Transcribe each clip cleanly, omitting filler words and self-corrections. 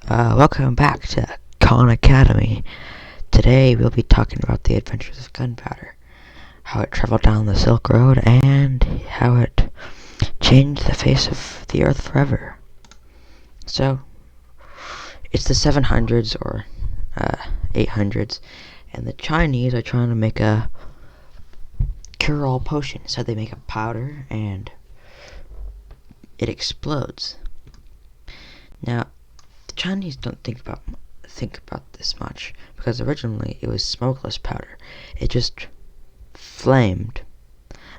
Welcome back to KON Academy. Today we'll be talking about the adventures of Gunpowder, how it traveled down the Silk Road, and how it changed the face of the earth forever. So, it's the 700s or 800s, and the Chinese are trying to make a cure-all potion. So they make a powder, and it explodes. Now, the Chinese don't think about this much, because originally it was smokeless powder. It just flamed.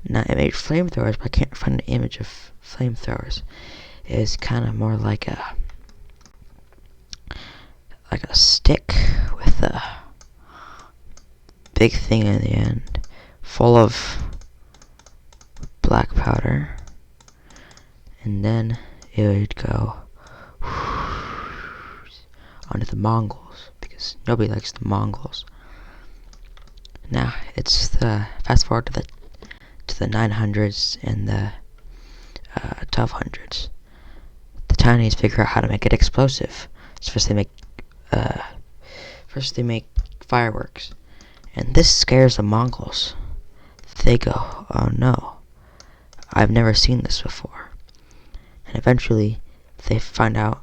Now it made flamethrowers, but I can't find an image of flamethrowers. It is kind of more like a stick with a big thing in the end, full of black powder, and then it would go onto the Mongols, because nobody likes the Mongols. Now it's the fast forward to the 900s and the 1200s. The Chinese figure out how to make it explosive. So first they make fireworks, and this scares the Mongols. They go, "Oh no, I've never seen this before." And eventually they find out,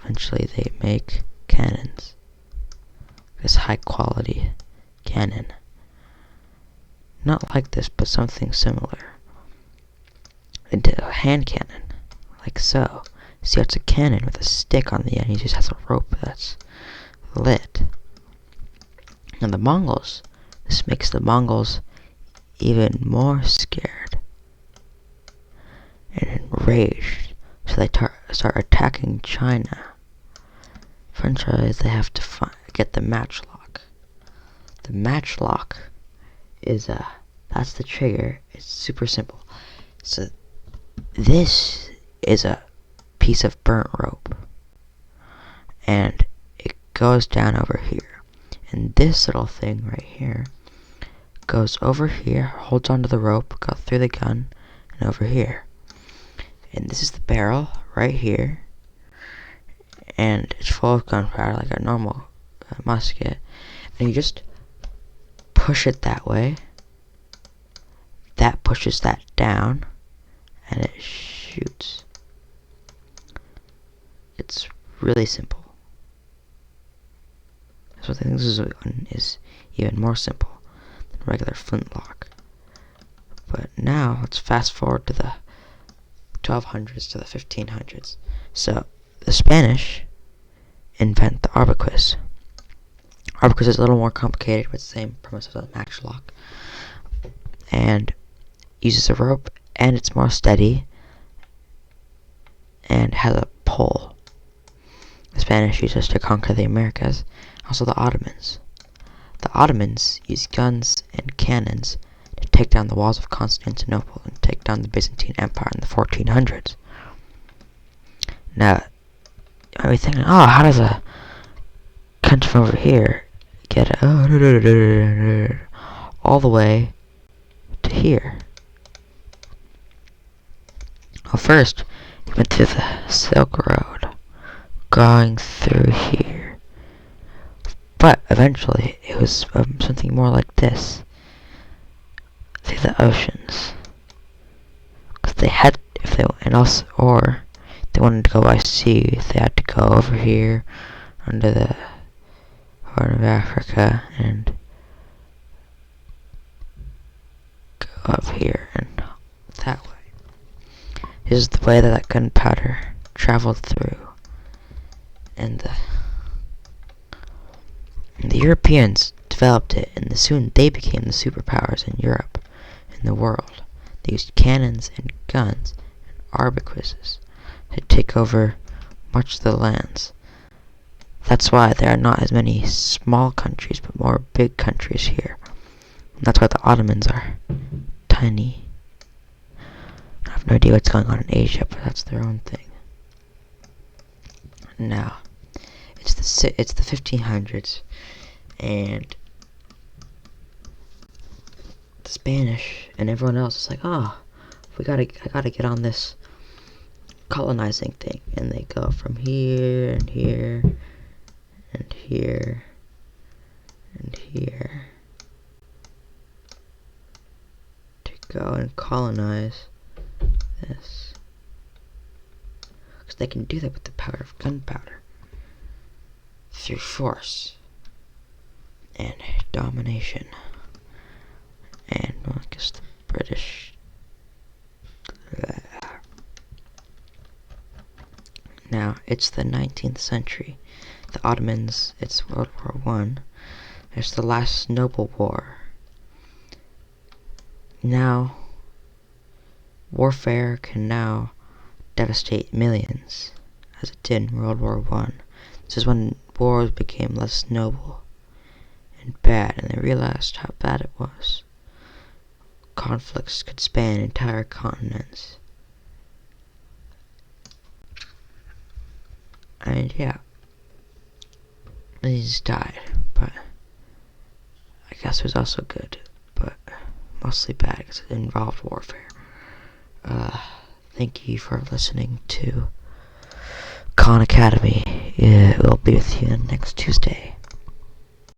eventually they make cannons. This high quality cannon. Not like this, but something similar. Into a hand cannon, like so. See, it's a cannon with a stick on the end. He just has a rope that's lit. And the Mongols, this makes the Mongols even more scared and enraged. So they start attacking China. Eventually, they have to get the matchlock. The matchlock is that's the trigger. It's super simple. So this is a piece of burnt rope, and it goes down over here. And this little thing right here goes over here, holds onto the rope, goes through the gun, and over here. And this is the barrel right here, and it's full of gunpowder like a normal musket. And you just push it that way. That pushes that down, and it shoots. It's really simple. So I think this is even more simple than regular flintlock. But now let's fast forward to the 1200s to the 1500s. So the Spanish invent the arquebus. Arquebus is a little more complicated, with the same premise as a matchlock, and uses a rope, and it's more steady, and has a pole. The Spanish used this to conquer the Americas. Also the Ottomans. The Ottomans used guns and cannons to take down the walls of Constantinople and take down the Byzantine Empire in the 1400s. Now, you might be thinking, how does a country from over here get all the way to here? Well, first, he went through the Silk Road, going through here. But eventually, it was something more like this. Through the oceans. Because they had, or they wanted to go by sea, they had to go over here, under the Horn of Africa, and go up here, and that way. This is the way that gunpowder traveled through. And the Europeans developed it, and soon they became the superpowers in Europe and the world. They used cannons and guns and arquebuses to take over much of the lands. That's why there are not as many small countries, but more big countries here. And that's why the Ottomans are tiny. I have no idea what's going on in Asia, but that's their own thing. Now, it's the 1500s, and the Spanish and everyone else is like, I gotta get on this colonizing thing, and they go from here and here and here and here to go and colonize this, because they can do that with the power of gunpowder through force and domination. And well, I guess the British. Now it's the 19th century. The Ottomans. It's World War I. It's the last noble war. Now, warfare can now devastate millions, as it did in World War I. This is when wars became less noble and bad, and they realized how bad it was. Conflicts could span entire continents. And yeah, these died, but I guess it was also good, but mostly bad because it involved warfare. Thank you for listening to KON Academy. It will be with you next Tuesday.